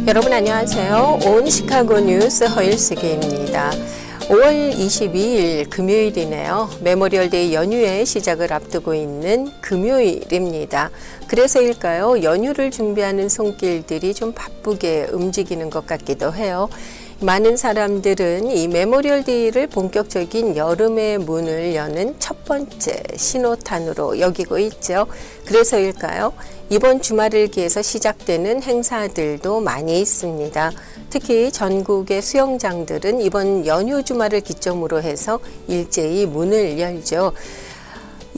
여러분 안녕하세요. 온 시카고 뉴스 허일스기입니다. 5월 22일 금요일이네요. 메모리얼데이 연휴의 시작을 앞두고 있는 금요일입니다. 그래서일까요? 연휴를 준비하는 손길들이 좀 바쁘게 움직이는 것 같기도 해요. 많은 사람들은 이 메모리얼데이를 본격적인 여름의 문을 여는 첫 번째 신호탄으로 여기고 있죠. 그래서일까요? 이번 주말을 기해서 시작되는 행사들도 많이 있습니다. 특히 전국의 수영장들은 이번 연휴 주말을 기점으로 해서 일제히 문을 열죠.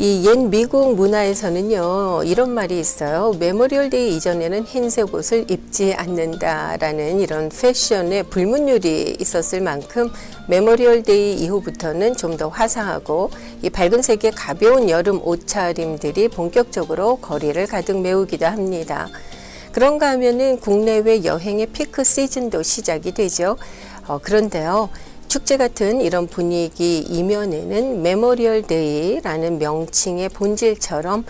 이 옛 미국 문화에서는요, 이런 말이 있어요. 메모리얼데이 이전에는 흰색 옷을 입지 않는다라는 이런 패션의 불문율이 있었을 만큼 메모리얼데이 이후부터는 좀 더 화사하고 이 밝은 색의 가벼운 여름 옷차림들이 본격적으로 거리를 가득 메우기도 합니다. 그런가 하면은 국내외 여행의 피크 시즌도 시작이 되죠. 그런데요. 축제 같은 이런 분위기 이면에는 메모리얼데이라는 명칭의 본질처럼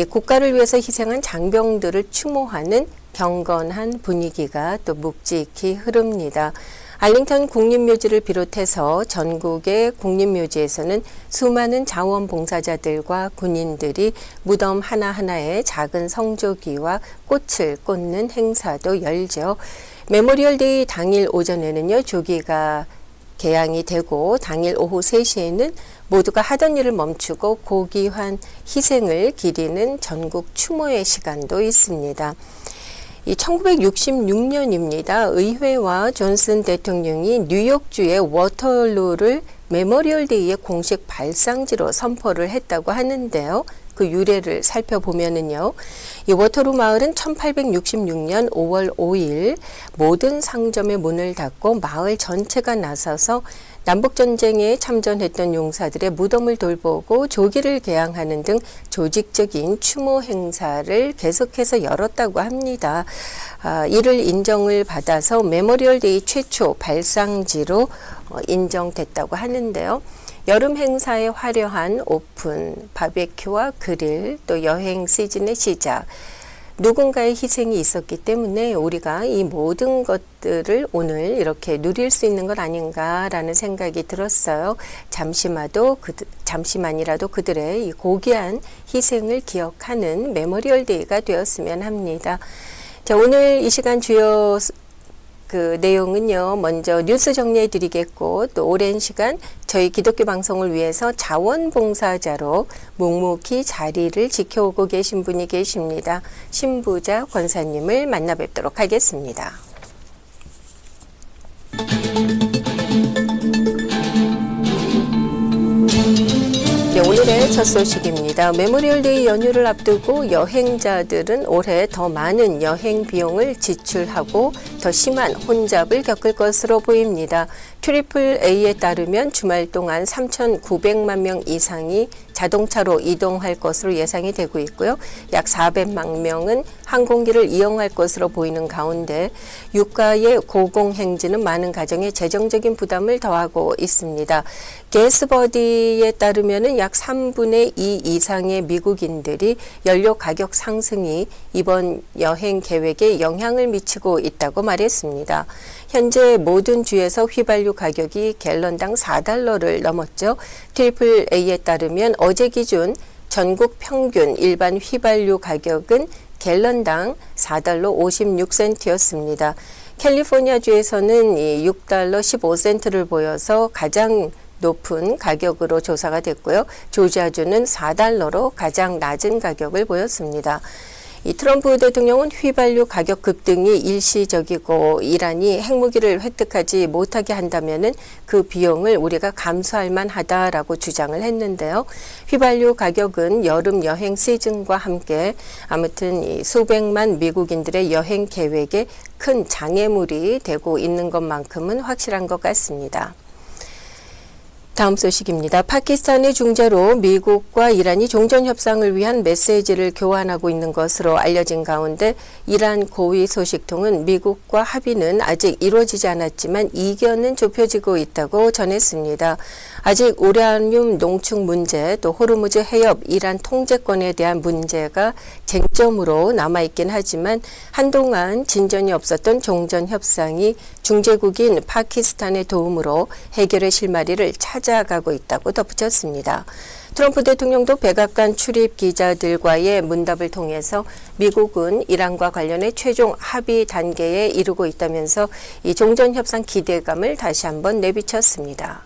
국가를 위해서 희생한 장병들을 추모하는 경건한 분위기가 또 묵직히 흐릅니다. 알링턴 국립묘지를 비롯해서 전국의 국립묘지에서는 수많은 자원봉사자들과 군인들이 무덤 하나하나에 작은 성조기와 꽃을 꽂는 행사도 열죠. 메모리얼데이 당일 오전에는요, 조기가 개양이 되고 당일 오후 3시에는 모두가 하던 일을 멈추고 고귀한 희생을 기리는 전국 추모의 시간도 있습니다. 이 1966년입니다. 의회와 존슨 대통령이 뉴욕주의 워털루를 메모리얼데이의 공식 발상지로 선포를 했다고 하는데요. 그 유래를 살펴보면은요. 이 워터루 마을은 1866년 5월 5일 모든 상점의 문을 닫고 마을 전체가 나서서 남북전쟁에 참전했던 용사들의 무덤을 돌보고 조기를 개양하는 등 조직적인 추모 행사를 계속해서 열었다고 합니다. 이를 인정을 받아서 메모리얼데이 최초 발상지로 인정됐다고 하는데요. 여름 행사의 화려한 오픈, 바베큐와 그릴, 또 여행 시즌의 시작, 누군가의 희생이 있었기 때문에 우리가 이 모든 것들을 오늘 이렇게 누릴 수 있는 것 아닌가라는 생각이 들었어요. 잠시만이라도 그들의 이 고귀한 희생을 기억하는 메모리얼데이가 되었으면 합니다. 자, 오늘 이 시간 주요 내용은요, 먼저 뉴스 정리해 드리겠고, 또 오랜 시간 저희 기독교 방송을 위해서 자원봉사자로 묵묵히 자리를 지켜오고 계신 분이 계십니다. 신부자 권사님을 만나 뵙도록 하겠습니다. 오늘의 첫 소식입니다. 메모리얼데이 연휴를 앞두고 여행자들은 올해 더 많은 여행 비용을 지출하고 더 심한 혼잡을 겪을 것으로 보입니다. 트리플 A에 따르면 주말 동안 3,900만 명 이상이 자동차로 이동할 것으로 예상이 되고 있고요. 약 400만 명은 항공기를 이용할 것으로 보이는 가운데 유가의 고공행진은 많은 가정에 재정적인 부담을 더하고 있습니다. 게스버디에 따르면 약 3분의 2 이상의 미국인들이 연료 가격 상승이 이번 여행 계획에 영향을 미치고 있다고 말했습니다. 현재 모든 주에서 휘발유 가격이 갤런당 $4를 넘었죠. 트리플 A에 따르면 어제 기준 전국 평균 일반 휘발유 가격은 갤런당 $4 56센트였습니다. 캘리포니아주에서는 $6 15센트를 보여서 가장 높은 가격으로 조사가 됐고요. 조지아주는 $4로 가장 낮은 가격을 보였습니다. 이 트럼프 대통령은 휘발유 가격 급등이 일시적이고 이란이 핵무기를 획득하지 못하게 한다면은 그 비용을 우리가 감수할 만하다라고 주장을 했는데요. 휘발유 가격은 여름 여행 시즌과 함께 아무튼 이 수백만 미국인들의 여행 계획에 큰 장애물이 되고 있는 것만큼은 확실한 것 같습니다. 다음 소식입니다. 파키스탄의 중재로 미국과 이란이 종전협상을 위한 메시지를 교환하고 있는 것으로 알려진 가운데 이란 고위 소식통은 미국과 합의는 아직 이루어지지 않았지만 이견은 좁혀지고 있다고 전했습니다. 아직 우라늄 농축 문제 또 호르무즈 해협 이란 통제권에 대한 문제가 쟁점으로 남아있긴 하지만 한동안 진전이 없었던 종전 협상이 중재국인 파키스탄의 도움으로 해결의 실마리를 찾아가고 있다고 덧붙였습니다. 트럼프 대통령도 백악관 출입 기자들과의 문답을 통해서 미국은 이란과 관련해 최종 합의 단계에 이르고 있다면서 이 종전 협상 기대감을 다시 한번 내비쳤습니다.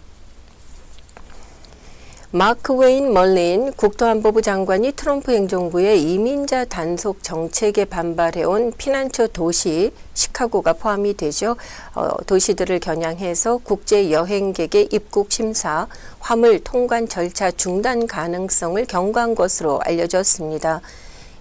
마크 웨인 멀린 국토안보부 장관이 트럼프 행정부의 이민자 단속 정책에 반발해온 피난처 도시 시카고가 포함이 되죠. 도시들을 겨냥해서 국제 여행객의 입국 심사, 화물 통관 절차 중단 가능성을 경고한 것으로 알려졌습니다.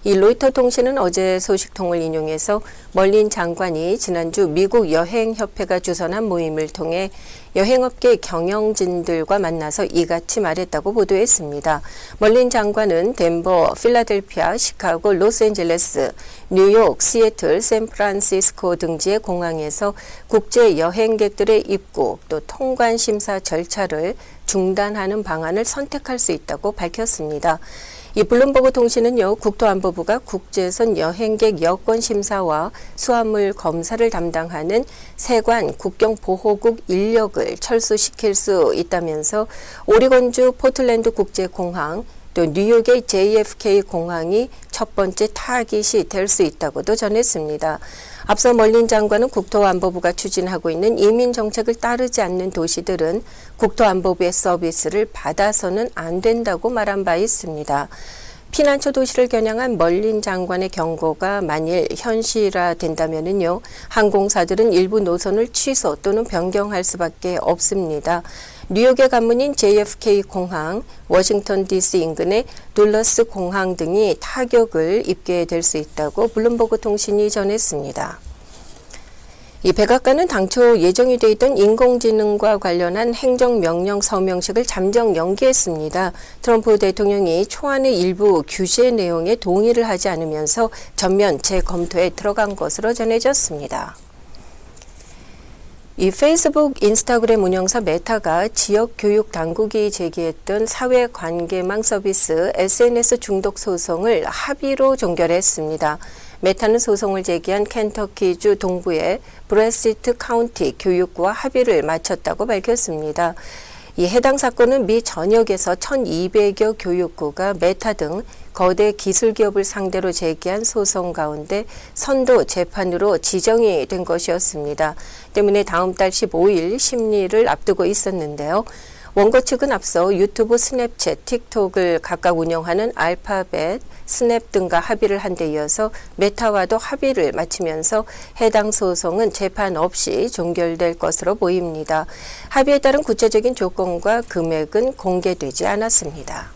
이 로이터 통신은 어제 소식통을 인용해서 멀린 장관이 지난주 미국 여행협회가 주선한 모임을 통해 여행업계 경영진들과 만나서 이같이 말했다고 보도했습니다. 멀린 장관은 덴버, 필라델피아, 시카고, 로스앤젤레스, 뉴욕, 시애틀, 샌프란시스코 등지의 공항에서 국제 여행객들의 입국 또 통관 심사 절차를 중단하는 방안을 선택할 수 있다고 밝혔습니다. 이 블룸버그 통신은요, 국토안보부가 국제선 여행객 여권 심사와 수화물 검사를 담당하는 세관 국경보호국 인력을 철수시킬 수 있다면서 오리건주 포틀랜드 국제공항 또 뉴욕의 JFK 공항이 첫 번째 타깃이 될 수 있다고도 전했습니다. 앞서 멀린 장관은 국토안보부가 추진하고 있는 이민 정책을 따르지 않는 도시들은 국토안보부의 서비스를 받아서는 안 된다고 말한 바 있습니다. 피난처 도시를 겨냥한 멀린 장관의 경고가 만일 현실화된다면요, 항공사들은 일부 노선을 취소 또는 변경할 수밖에 없습니다. 뉴욕의 관문인 JFK 공항, 워싱턴 DC 인근의 둘러스 공항 등이 타격을 입게 될 수 있다고 블룸버그 통신이 전했습니다. 이 백악관은 당초 예정이 돼 있던 인공지능과 관련한 행정명령 서명식을 잠정 연기했습니다. 트럼프 대통령이 초안의 일부 규제 내용에 동의를 하지 않으면서 전면 재검토에 들어간 것으로 전해졌습니다. 이 페이스북, 인스타그램 운영사 메타가 지역 교육 당국이 제기했던 사회관계망 서비스 SNS 중독 소송을 합의로 종결했습니다. 메타는 소송을 제기한 켄터키주 동부의 브레시트 카운티 교육부와 합의를 마쳤다고 밝혔습니다. 이 해당 사건은 미 전역에서 1,200여 교육구가 메타 등 거대 기술 기업을 상대로 제기한 소송 가운데 선도 재판으로 지정이 된 것이었습니다. 때문에 다음 달 15일 심리를 앞두고 있었는데요. 원고 측은 앞서 유튜브, 스냅챗, 틱톡을 각각 운영하는 알파벳, 스냅 등과 합의를 한 데 이어서 메타와도 합의를 마치면서 해당 소송은 재판 없이 종결될 것으로 보입니다. 합의에 따른 구체적인 조건과 금액은 공개되지 않았습니다.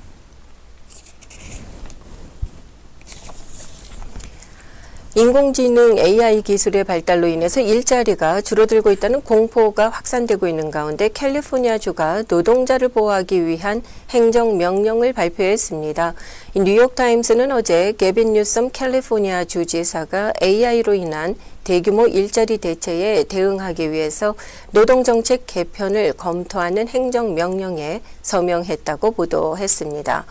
인공지능 AI 기술의 발달로 인해서 일자리가 줄어들고 있다는 공포가 확산되고 있는 가운데 캘리포니아주가 노동자를 보호하기 위한 행정명령을 발표했습니다. 뉴욕타임스는 어제 게빈 뉴섬 캘리포니아 주지사가 AI로 인한 대규모 일자리 대체에 대응하기 위해서 노동정책 개편을 검토하는 행정명령에 서명했다고 보도했습니다.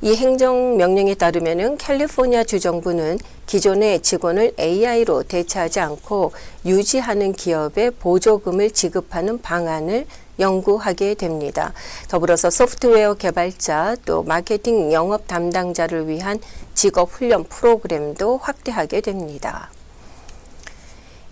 이 행정명령에 따르면 캘리포니아 주정부는 기존의 직원을 AI로 대체하지 않고 유지하는 기업에 보조금을 지급하는 방안을 연구하게 됩니다. 더불어서 소프트웨어 개발자 또 마케팅 영업 담당자를 위한 직업훈련 프로그램도 확대하게 됩니다.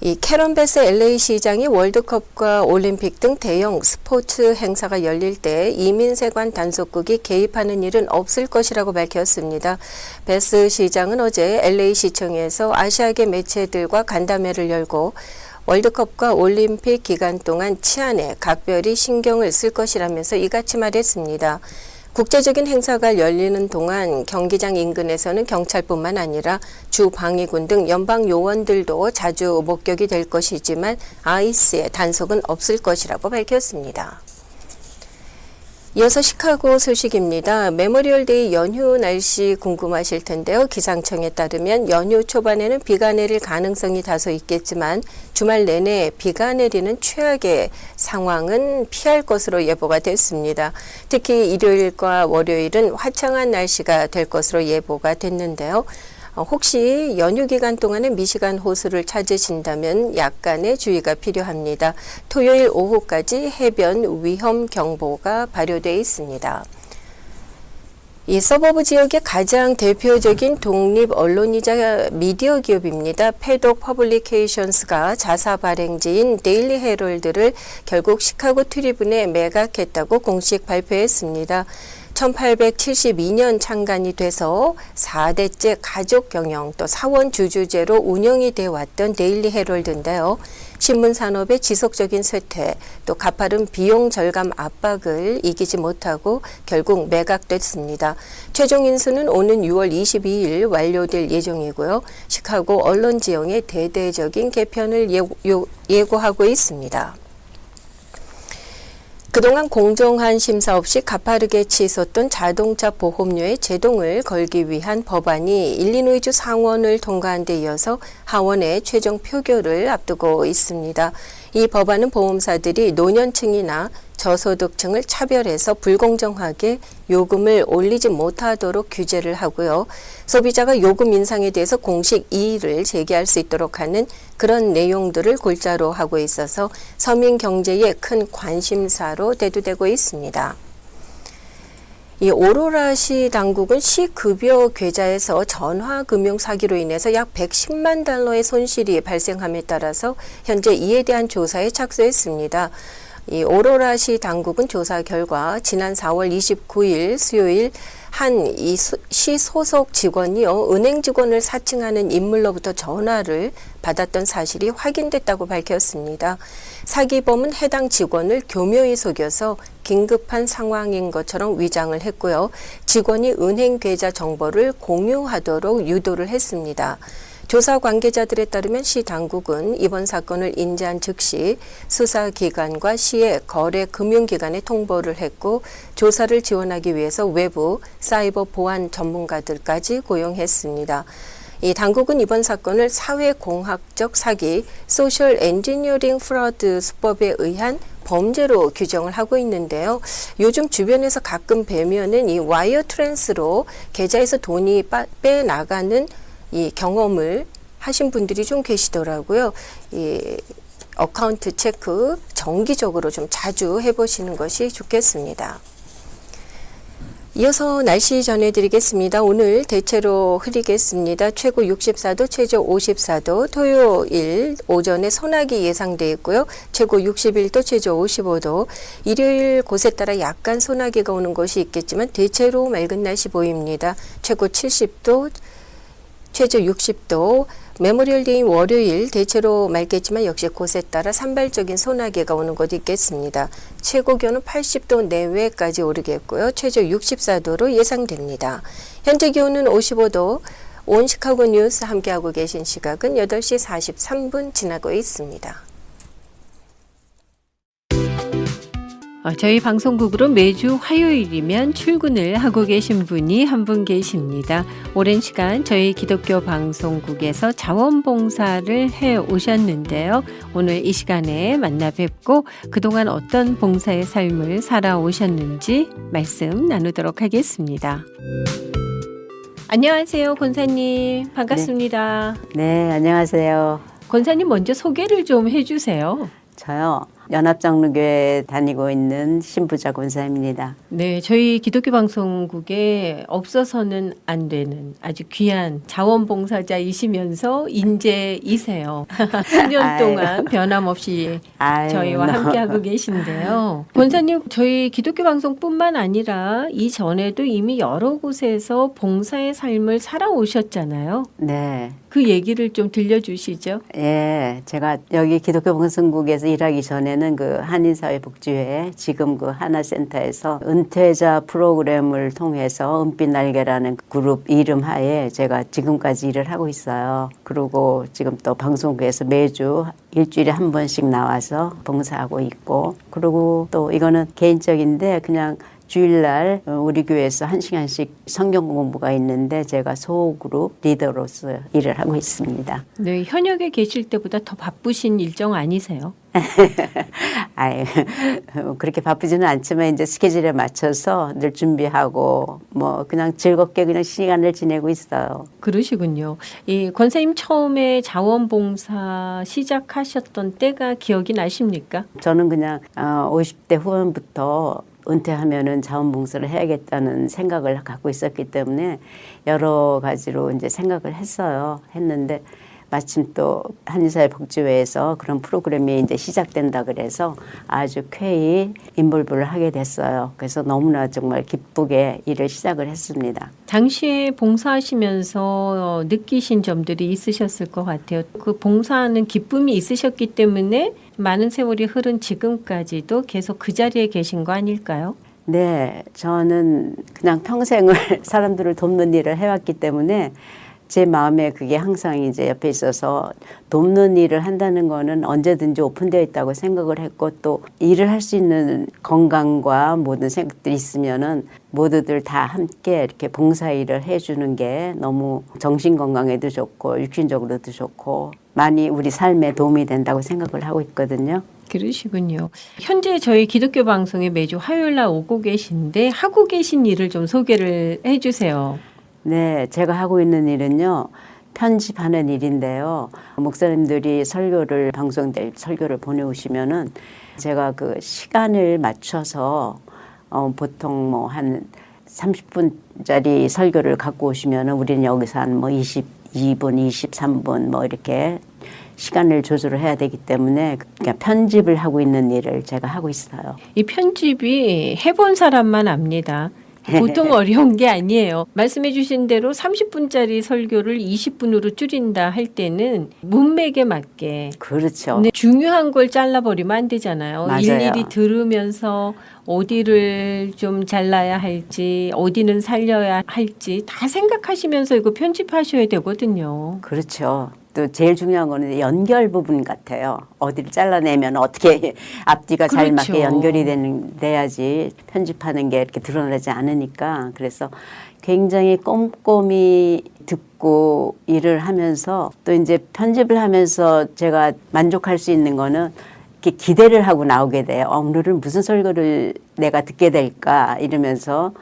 이 캐런 베스 LA 시장이 월드컵과 올림픽 등 대형 스포츠 행사가 열릴 때 이민세관 단속국이 개입하는 일은 없을 것이라고 밝혔습니다. 베스 시장은 어제 LA 시청에서 아시아계 매체들과 간담회를 열고 월드컵과 올림픽 기간 동안 치안에 각별히 신경을 쓸 것이라면서 이같이 말했습니다. 국제적인 행사가 열리는 동안 경기장 인근에서는 경찰뿐만 아니라 주방위군 등 연방 요원들도 자주 목격이 될 것이지만 아이스의 단속은 없을 것이라고 밝혔습니다. 이어서 시카고 소식입니다. 메모리얼데이 연휴 날씨 궁금하실 텐데요. 기상청에 따르면 연휴 초반에는 비가 내릴 가능성이 다소 있겠지만 주말 내내 비가 내리는 최악의 상황은 피할 것으로 예보가 됐습니다. 특히 일요일과 월요일은 화창한 날씨가 될 것으로 예보가 됐는데요. 혹시 연휴 기간 동안에 미시간 호수를 찾으신다면 약간의 주의가 필요합니다. 토요일 오후까지 해변 위험 경보가 발효되어 있습니다. 이 서버브 지역의 가장 대표적인 독립 언론이자 미디어 기업입니다. 패독 퍼블리케이션스가 자사 발행지인 데일리 헤럴드를 결국 시카고 트리뷴에 매각했다고 공식 발표했습니다. 1872년 창간이 돼서 4대째 가족 경영 또 사원 주주제로 운영이 돼 왔던 데일리 헤럴드인데요. 신문 산업의 지속적인 쇠퇴 또 가파른 비용 절감 압박을 이기지 못하고 결국 매각됐습니다. 최종 인수는 오는 6월 22일 완료될 예정이고요. 시카고 언론 지형의 대대적인 개편을 예고하고 있습니다. 그동안 공정한 심사 없이 가파르게 치솟던 자동차 보험료의 제동을 걸기 위한 법안이 일리노이주 상원을 통과한 데 이어서 하원의 최종 표결을 앞두고 있습니다. 이 법안은 보험사들이 노년층이나 저소득층을 차별해서 불공정하게 요금을 올리지 못하도록 규제를 하고요. 소비자가 요금 인상에 대해서 공식 이의를 제기할 수 있도록 하는 그런 내용들을 골자로 하고 있어서 서민 경제에 큰 관심사로 대두되고 있습니다. 이 오로라시 당국은 시급여 계좌에서 전화금융 사기로 인해서 약 110만 달러의 손실이 발생함에 따라서 현재 이에 대한 조사에 착수했습니다. 이 오로라시 당국은 조사 결과 지난 4월 29일 수요일 한 이 시 소속 직원이요 은행 직원을 사칭하는 인물로부터 전화를 받았던 사실이 확인됐다고 밝혔습니다. 사기범은 해당 직원을 교묘히 속여서 긴급한 상황인 것처럼 위장을 했고요. 직원이 은행 계좌 정보를 공유하도록 유도를 했습니다. 조사 관계자들에 따르면 시 당국은 이번 사건을 인지한 즉시 수사기관과 시의 거래 금융기관에 통보를 했고 조사를 지원하기 위해서 외부 사이버 보안 전문가들까지 고용했습니다. 이 당국은 이번 사건을 사회공학적 사기, 소셜 엔지니어링 프로드 수법에 의한 범죄로 규정을 하고 있는데요. 요즘 주변에서 가끔 뵈면은 이 와이어 트랜스로 계좌에서 돈이 빼나가는 이 경험을 하신 분들이 좀 계시더라고요. 이 어카운트 체크 정기적으로 좀 자주 해보시는 것이 좋겠습니다. 이어서 날씨 전해드리겠습니다. 오늘 대체로 흐리겠습니다. 최고 64도, 최저 54도, 토요일 오전에 소나기 예상되어 있고요. 최고 61도, 최저 55도, 일요일 곳에 따라 약간 소나기가 오는 곳이 있겠지만 대체로 맑은 날씨 보입니다. 최고 70도, 최저 60도, 메모리얼 데이 월요일 대체로 맑겠지만 역시 곳에 따라 산발적인 소나기가 오는 곳이 있겠습니다. 최고 기온은 80도 내외까지 오르겠고요. 최저 64도로 예상됩니다. 현재 기온은 55도, 온 시카고 뉴스 함께하고 계신 시각은 8시 43분 지나고 있습니다. 저희 방송국으로 매주 화요일이면 출근을 하고 계신 분이 한 분 계십니다. 오랜 시간 저희 기독교 방송국에서 자원봉사를 해 오셨는데요. 오늘 이 시간에 만나 뵙고 그동안 어떤 봉사의 삶을 살아오셨는지 말씀 나누도록 하겠습니다. 안녕하세요, 권사님. 반갑습니다. 네, 안녕하세요. 권사님 먼저 소개를 좀 해주세요. 저요. 연합장로교회 다니고 있는 신부자 권사입니다. 네, 저희 기독교 방송국에 없어서는 안 되는 아주 귀한 자원봉사자이시면서 인재이세요. 수년 동안 변함없이 저희와 함께하고 계신데요. 권사님, 저희 기독교 방송뿐만 아니라 이전에도 이미 여러 곳에서 봉사의 삶을 살아오셨잖아요. 네. 그 얘기를 좀 들려주시죠. 예, 제가 여기 기독교 방송국에서 일하기 전에는 그 한인사회복지회, 지금 그 하나센터에서 은퇴자 프로그램을 통해서 은빛 날개라는 그룹 이름 하에 제가 지금까지 일을 하고 있어요. 그리고 지금 또 방송국에서 매주 일주일에 한 번씩 나와서 봉사하고 있고, 그리고 또 이거는 개인적인데 그냥 주일날 우리 교회에서 1시간씩 성경 공부가 있는데 제가 소그룹 리더로서 일을 하고 있습니다. 네, 현역에 계실 때보다 더 바쁘신 일정 아니세요? 아이, 그렇게 바쁘지는 않지만 이제 스케줄에 맞춰서 늘 준비하고 뭐 그냥 즐겁게 그냥 시간을 지내고 있어요. 그러시군요. 이 권사님 처음에 자원봉사 시작하셨던 때가 기억이 나십니까? 저는 그냥 50대 후반부터 은퇴하면은 자원봉사를 해야겠다는 생각을 갖고 있었기 때문에 여러 가지로 이제 생각을 했는데 마침 또 한인사회복지회에서 그런 프로그램이 이제 시작된다 그래서 아주 쾌히 인볼브를 하게 됐어요. 그래서 너무나 정말 기쁘게 일을 시작을 했습니다. 당시에 봉사하시면서 느끼신 점들이 있으셨을 것 같아요. 그 봉사하는 기쁨이 있으셨기 때문에 많은 세월이 흐른 지금까지도 계속 그 자리에 계신 거 아닐까요? 네, 저는 그냥 평생을 사람들을 돕는 일을 해왔기 때문에 제 마음에 그게 항상 이제 옆에 있어서 돕는 일을 한다는 거는 언제든지 오픈되어 있다고 생각을 했고 또 일을 할 수 있는 건강과 모든 생각들이 있으면은 모두들 다 함께 이렇게 봉사 일을 해주는 게 너무 정신 건강에도 좋고 육신적으로도 좋고 많이 우리 삶에 도움이 된다고 생각을 하고 있거든요. 그러시군요. 현재 저희 기독교 방송에 매주 화요일 날 오고 계신데 하고 계신 일을 좀 소개를 해주세요. 네, 제가 하고 있는 일은요. 편집하는 일인데요. 목사님들이 방송될 설교를 보내오시면은 제가 그 시간을 맞춰서 보통 뭐 한 30분짜리 설교를 갖고 오시면은 우리는 여기서 한 뭐 22분, 23분 뭐 이렇게 시간을 조절을 해야 되기 때문에 그냥 편집을 하고 있는 일을 제가 하고 있어요. 이 편집이 해본 사람만 압니다. 보통 어려운 게 아니에요. 말씀해 주신 대로 30분짜리 설교를 20분으로 줄인다 할 때는 문맥에 맞게 그렇죠. 네, 중요한 걸 잘라버리면 안 되잖아요. 맞아요. 일일이 들으면서 어디를 좀 잘라야 할지 어디는 살려야 할지 다 생각하시면서 이거 편집하셔야 되거든요. 그렇죠. 또 제일 중요한 거는 연결 부분 같아요. 어디를 잘라내면 어떻게 앞뒤가 잘 그렇죠. 맞게 연결이 돼야지 편집하는 게 이렇게 드러나지 않으니까 그래서 굉장히 꼼꼼히 듣고 일을 하면서 또 이제 편집을 하면서 제가 만족할 수 있는 거는 이렇게 기대를 하고 나오게 돼요. 오늘은 무슨 설교를 내가 듣게 될까 이러면서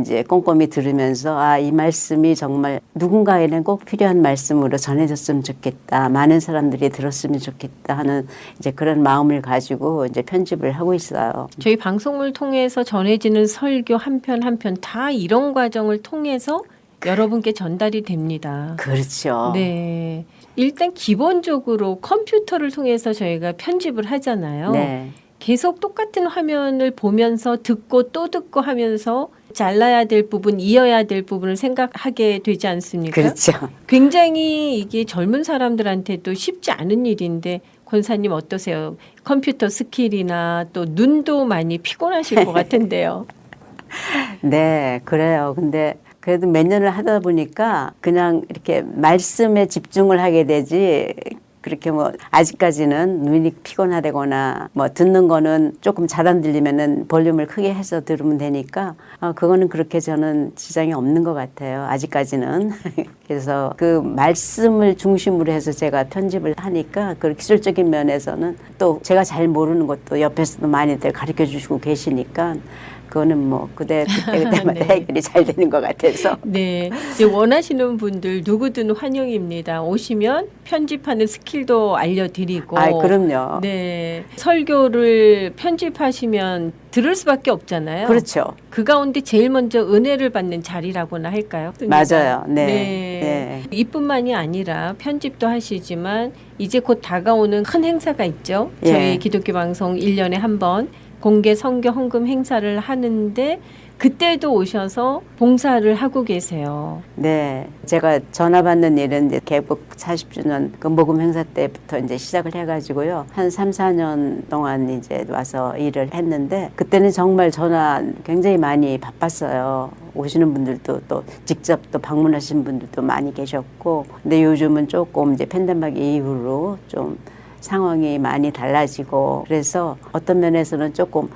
이제 꼼꼼히 들으면서 이 말씀이 정말 누군가에는 꼭 필요한 말씀으로 전해졌으면 좋겠다. 많은 사람들이 들었으면 좋겠다 하는 이제 그런 마음을 가지고 이제 편집을 하고 있어요. 저희 방송을 통해서 전해지는 설교 한 편 한 편 다 이런 과정을 통해서 여러분께 전달이 됩니다. 그렇죠. 네. 일단 기본적으로 컴퓨터를 통해서 저희가 편집을 하잖아요. 네. 계속 똑같은 화면을 보면서 듣고 또 듣고 하면서 잘라야 될 부분, 이어야 될 부분을 생각하게 되지 않습니까? 그렇죠. 굉장히 이게 젊은 사람들한테도 쉽지 않은 일인데 권사님 어떠세요? 컴퓨터 스킬이나 또 눈도 많이 피곤하실 것 같은데요. 네, 그래요. 근데 그래도 몇 년을 하다 보니까 그냥 이렇게 말씀에 집중을 하게 되지 그렇게 뭐 아직까지는 눈이 피곤하다거나 뭐 듣는 거는 조금 잘 안 들리면은 볼륨을 크게 해서 들으면 되니까 그거는 그렇게 저는 지장이 없는 것 같아요. 아직까지는. 그래서 그 말씀을 중심으로 해서 제가 편집을 하니까 그 기술적인 면에서는 또 제가 잘 모르는 것도 옆에서도 많이들 가르쳐 주시고 계시니까 그거는 뭐 그때마다 네. 해결이 잘 되는 것 같아서. 네, 이제 원하시는 분들 누구든 환영입니다. 오시면 편집하는 스킬도 알려드리고. 그럼요. 네, 설교를 편집하시면 들을 수밖에 없잖아요. 그렇죠. 그 가운데 제일 먼저 은혜를 받는 자리라고나 할까요? 맞아요. 네. 네. 이뿐만이 아니라 편집도 하시지만 이제 곧 다가오는 큰 행사가 있죠. 예. 저희 기독교 방송 1년에 한 번 공개 선교 헌금 행사를 하는데 그때도 오셔서 봉사를 하고 계세요. 네. 제가 전화 받는 일은 이제 개국 40주년 그 모금 행사 때부터 이제 시작을 해가지고요. 한 3, 4년 동안 이제 와서 일을 했는데 그때는 정말 전화 굉장히 많이 바빴어요. 오시는 분들도 또 직접 또 방문하신 분들도 많이 계셨고. 근데 요즘은 조금 이제 팬데믹 이후로 좀 상황이 많이 달라지고 그래서 어떤 면에서는 조금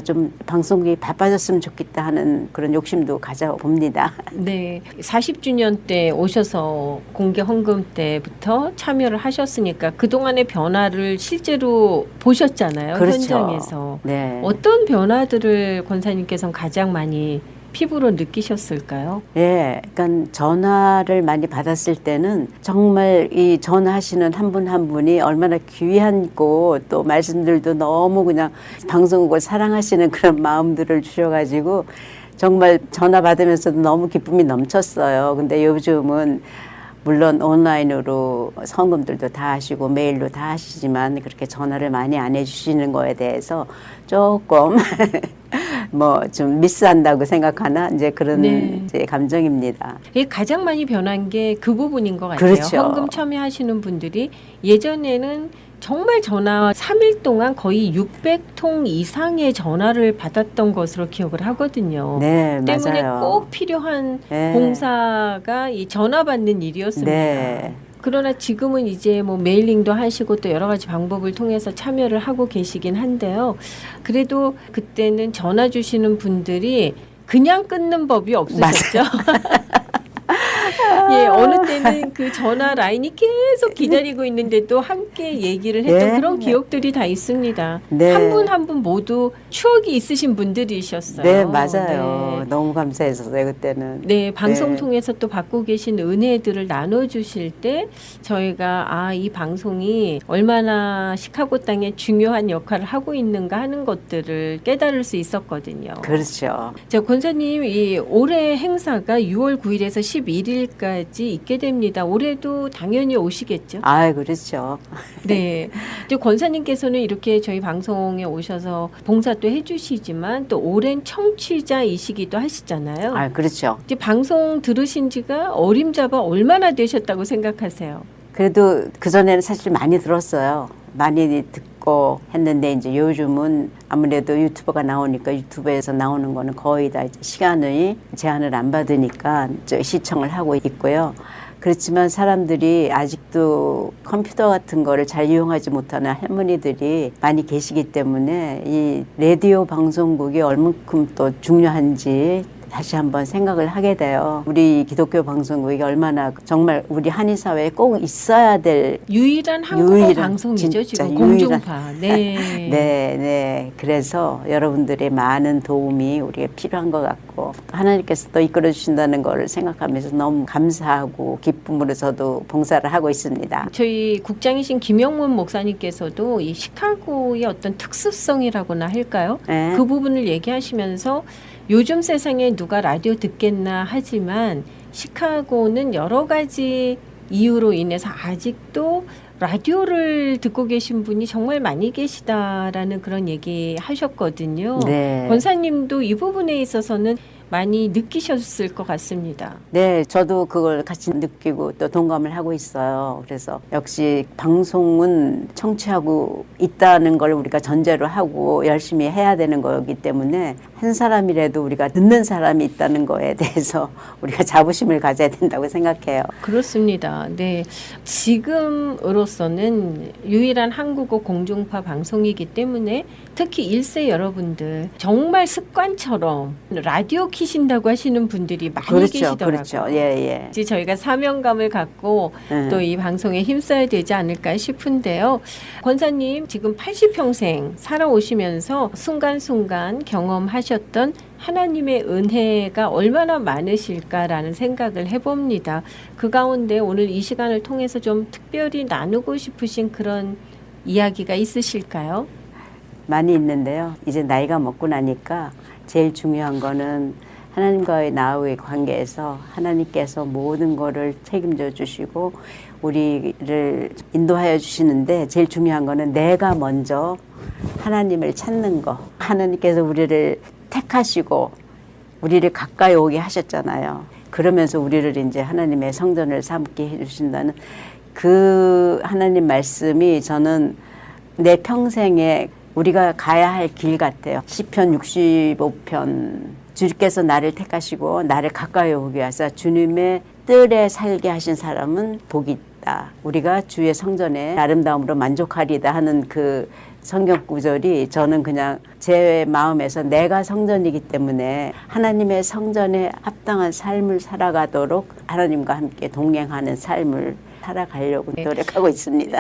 좀 방송국이 바빠졌으면 좋겠다 하는 그런 욕심도 가져봅니다. 네, 40주년 때 오셔서 공개 헌금 때부터 참여를 하셨으니까 그동안의 변화를 실제로 보셨잖아요. 그렇죠. 현장에서. 네. 어떤 변화들을 권사님께서는 가장 많이 피부로 느끼셨을까요? 예, 그러니까 전화를 많이 받았을 때는 정말 이 전화하시는 한 분 한 분이 얼마나 귀하고 또 말씀들도 너무 그냥 방송국을 사랑하시는 그런 마음들을 주셔가지고 정말 전화 받으면서도 너무 기쁨이 넘쳤어요. 근데 요즘은 물론 온라인으로 성금들도 다 하시고 메일로 다 하시지만 그렇게 전화를 많이 안 해주시는 거에 대해서 조금 뭐 좀 미스한다고 생각하나 이제 그런 네. 이제 감정입니다. 이게 가장 많이 변한 게 그 부분인 것 같아요. 그렇죠. 헌금 참여하시는 분들이 예전에는 정말 전화 3일 동안 거의 600통 이상의 전화를 받았던 것으로 기억을 하거든요. 네, 때문에 맞아요. 꼭 필요한 네. 봉사가 이 전화 받는 일이었습니다. 네. 그러나 지금은 이제 뭐 메일링도 하시고 또 여러 가지 방법을 통해서 참여를 하고 계시긴 한데요. 그래도 그때는 전화 주시는 분들이 그냥 끊는 법이 없으셨죠. 예, 어느 때는 그 전화 라인이 계속 기다리고 있는데도 함께 얘기를 했던 네. 그런 기억들이 다 있습니다. 네. 한 분 한 분 모두 추억이 있으신 분들이셨어요. 네, 맞아요. 네. 너무 감사했었어요, 그때는. 네, 방송 네. 통해서 또 받고 계신 은혜들을 나눠주실 때 저희가 이 방송이 얼마나 시카고 땅에 중요한 역할을 하고 있는가 하는 것들을 깨달을 수 있었거든요. 그렇죠. 자, 권사님, 이 올해 행사가 6월 9일에서 11일까지 있게 됩니다. 올해도 당연히 오시겠죠? 그렇죠. 네. 또 권사님께서는 이렇게 저희 방송에 오셔서 봉사도 해주시지만 또 오랜 청취자이시기도 하시잖아요. 그렇죠. 이제 방송 들으신 지가 어림잡아 얼마나 되셨다고 생각하세요? 그래도 그전에는 사실 많이 들었어요. 많이 듣고 했는데 이제 요즘은 아무래도 유튜버가 나오니까 유튜브에서 나오는 거는 거의 다 이제 시간의 제한을 안 받으니까 이제 시청을 하고 있고요. 그렇지만 사람들이 아직도 컴퓨터 같은 거를 잘 이용하지 못하는 할머니들이 많이 계시기 때문에 이 라디오 방송국이 얼만큼 또 중요한지 다시 한번 생각을 하게 돼요. 우리 기독교 방송국이 얼마나 정말 우리 한인 사회에 꼭 있어야 될 유일한 한국어 유일한, 방송이죠, 진짜 지금 유일한. 공중파. 네. 네, 네. 그래서 여러분들의 많은 도움이 우리가 필요한 것 같고 하나님께서 또 이끌어 주신다는 것을 생각하면서 너무 감사하고 기쁨으로 저도 봉사를 하고 있습니다. 저희 국장이신 김영문 목사님께서도 이 시카고의 어떤 특수성이라고나 할까요? 네. 그 부분을 얘기하시면서 요즘 세상에 누가 라디오 듣겠나 하지만 시카고는 여러 가지 이유로 인해서 아직도 라디오를 듣고 계신 분이 정말 많이 계시다라는 그런 얘기 하셨거든요. 네. 권사님도 이 부분에 있어서는 많이 느끼셨을 것 같습니다. 네, 저도 그걸 같이 느끼고 또 동감을 하고 있어요. 그래서 역시 방송은 청취하고 있다는 걸 우리가 전제로 하고 열심히 해야 되는 거기 때문에 한 사람이라도 우리가 듣는 사람이 있다는 거에 대해서 우리가 자부심을 가져야 된다고 생각해요. 그렇습니다. 네. 지금으로서는 유일한 한국어 공중파 방송이기 때문에 특히 1세 여러분들 정말 습관처럼 라디오 키신다고 하시는 분들이 많이 그렇죠, 계시더라고요. 그렇죠. 예, 예. 이제 저희가 사명감을 갖고 또 이 방송에 힘써야 되지 않을까 싶은데요. 권사님 지금 80평생 살아오시면서 순간순간 경험하셨던 하나님의 은혜가 얼마나 많으실까라는 생각을 해봅니다. 그 가운데 오늘 이 시간을 통해서 좀 특별히 나누고 싶으신 그런 이야기가 있으실까요? 많이 있는데요. 이제 나이가 먹고 나니까 제일 중요한 거는 하나님과의 나의 관계에서 하나님께서 모든 거를 책임져 주시고 우리를 인도하여 주시는데 제일 중요한 거는 내가 먼저 하나님을 찾는 거. 하나님께서 우리를 택하시고 우리를 가까이 오게 하셨잖아요. 그러면서 우리를 이제 하나님의 성전을 삼게 해주신다는 그 하나님 말씀이 저는 내 평생에 우리가 가야 할 길 같아요. 시편 65편 주께서 나를 택하시고 나를 가까이 오게 하사 주님의 뜰에 살게 하신 사람은 복이 되겠다. 우리가 주의 성전의 아름다움으로 만족하리다 하는 그 성경 구절이 저는 그냥 제 마음에서 내가 성전이기 때문에 하나님의 성전에 합당한 삶을 살아가도록 하나님과 함께 동행하는 삶을 살아가려고 노력하고 있습니다.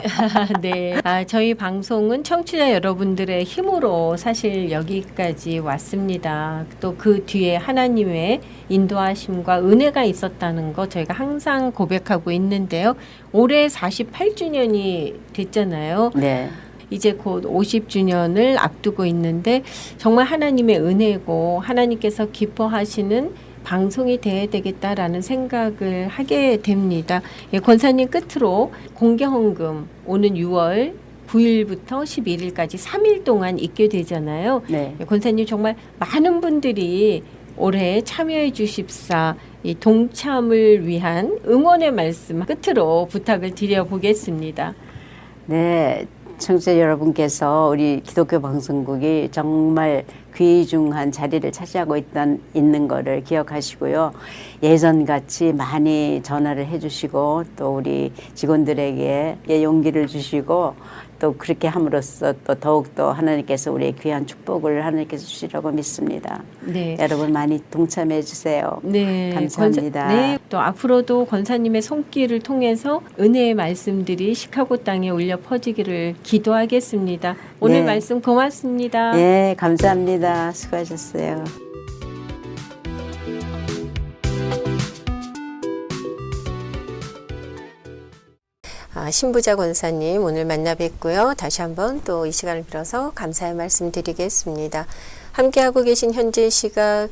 네. 저희 방송은 청취자 여러분들의 힘으로 사실 여기까지 왔습니다. 또 그 뒤에 하나님의 인도하심과 은혜가 있었다는 거 저희가 항상 고백하고 있는데요. 올해 48주년이 됐잖아요. 네. 이제 곧 50주년을 앞두고 있는데 정말 하나님의 은혜고 하나님께서 기뻐하시는 방송이 돼야 되겠다라는 생각을 하게 됩니다. 예, 권사님 끝으로 공개헌금 오는 6월 9일부터 11일까지 3일 동안 있게 되잖아요. 네. 예, 권사님 정말 많은 분들이 올해 참여해 주십사 이 동참을 위한 응원의 말씀 끝으로 부탁을 드려보겠습니다. 네. 청취자 여러분께서 우리 기독교 방송국이 정말 귀중한 자리를 차지하고 있는 거를 기억하시고요. 예전같이 많이 전화를 해주시고 또 우리 직원들에게 용기를 주시고 또 그렇게 함으로써 또 더욱더 하나님께서 우리의 귀한 축복을 하나님께서 주시라고 믿습니다. 네. 여러분 많이 동참해 주세요. 네. 감사합니다. 네. 또 앞으로도 권사님의 손길을 통해서 은혜의 말씀들이 시카고 땅에 울려 퍼지기를 기도하겠습니다. 오늘 네. 말씀 고맙습니다. 네, 감사합니다. 수고하셨어요. 신부자 권사님 오늘 만나 뵙고요. 다시 한번 또 이 시간을 빌어서 감사의 말씀 드리겠습니다. 함께하고 계신 현재 시각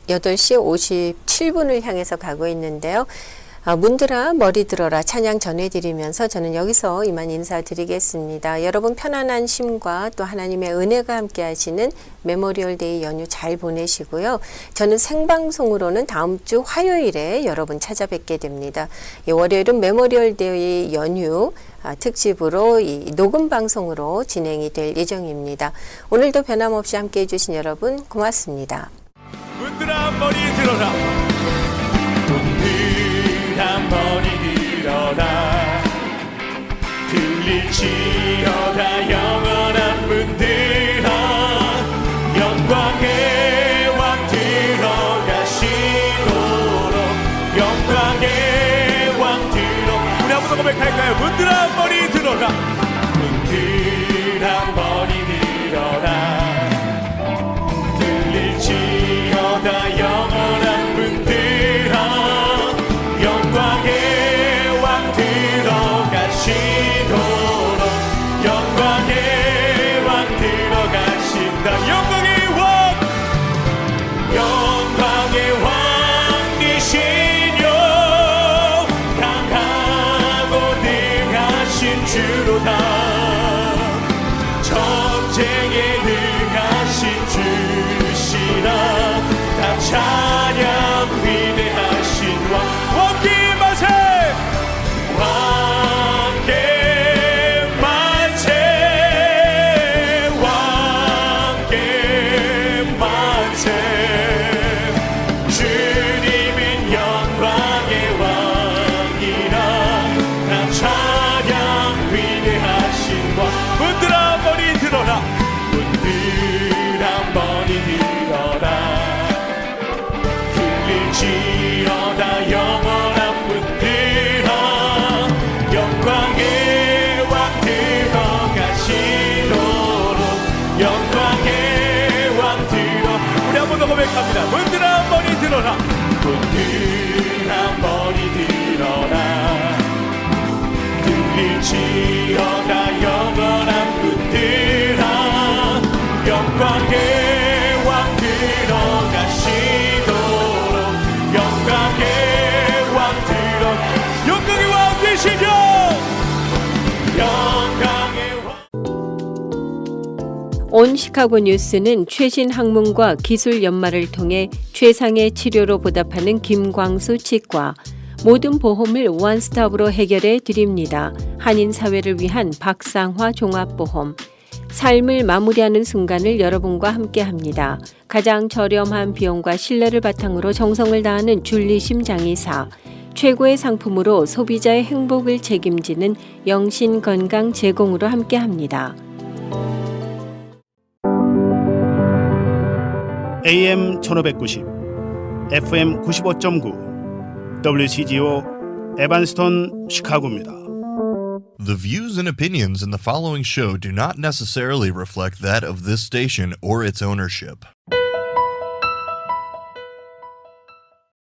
8시 57분을 향해서 가고 있는데요. 문들아 머리 들어라 찬양 전해드리면서 저는 여기서 이만 인사드리겠습니다. 여러분 편안한 쉼과 또 하나님의 은혜가 함께 하시는 메모리얼 데이 연휴 잘 보내시고요. 저는 생방송으로는 다음 주 화요일에 여러분 찾아뵙게 됩니다. 월요일은 메모리얼 데이 연휴 특집으로 이 녹음 방송으로 진행이 될 예정입니다. 오늘도 변함없이 함께 해주신 여러분 고맙습니다. 문들아 머리 들어라 문들아 머리 들어라 들릴지어다 영원한 문들아 영광의 왕 들어가시도록 영광의 왕 들어 우리 한번 더 고백할까요? 문들아 머리 들어라 문들아 머리 들어라 들릴지어다 영원한 문들아 영광의 왕 들어가시도록 영광의 왕 들어가신다 영광의 왕이시뇨 강하고 능하신 주로다 전쟁에 능하신 주시라 다 찬양 위대하신 왕께 만세 왕께 만세 왕께 만세 주님은 영광의 왕이라 다 찬양 위대하신 왕 문들아 머리 들어라 문들아 머리 들어라 들릴지어다 영원한 문들아 영광의 왕 들어가시도록 영광의 왕 들어 우리 한번 더 고백합니다. 문들아 머리 들어라 문들아 머리 들어라 들릴지어다 영원한 문들아 영광의 왕 들어가시도록 영광의 왕 들어 영광의 왕 되시며 영광의 왕 온 시카고 뉴스는 최신 학문과 기술 연마를 통해 최상의 치료로 보답하는 김광수 치과 모든 보험을 원스톱으로 해결해 드립니다. 한인 사회를 위한 박상화 종합보험 삶을 마무리하는 순간을 여러분과 함께합니다. 가장 저렴한 비용과 신뢰를 바탕으로 정성을 다하는 줄리심 장의사 최고의 상품으로 소비자의 행복을 책임지는 영신 건강 제공으로 함께합니다. AM 1590, FM 95.9, WCGO 에반스톤 시카고입니다. The views and opinions in the following show do not necessarily reflect that of this station or its ownership.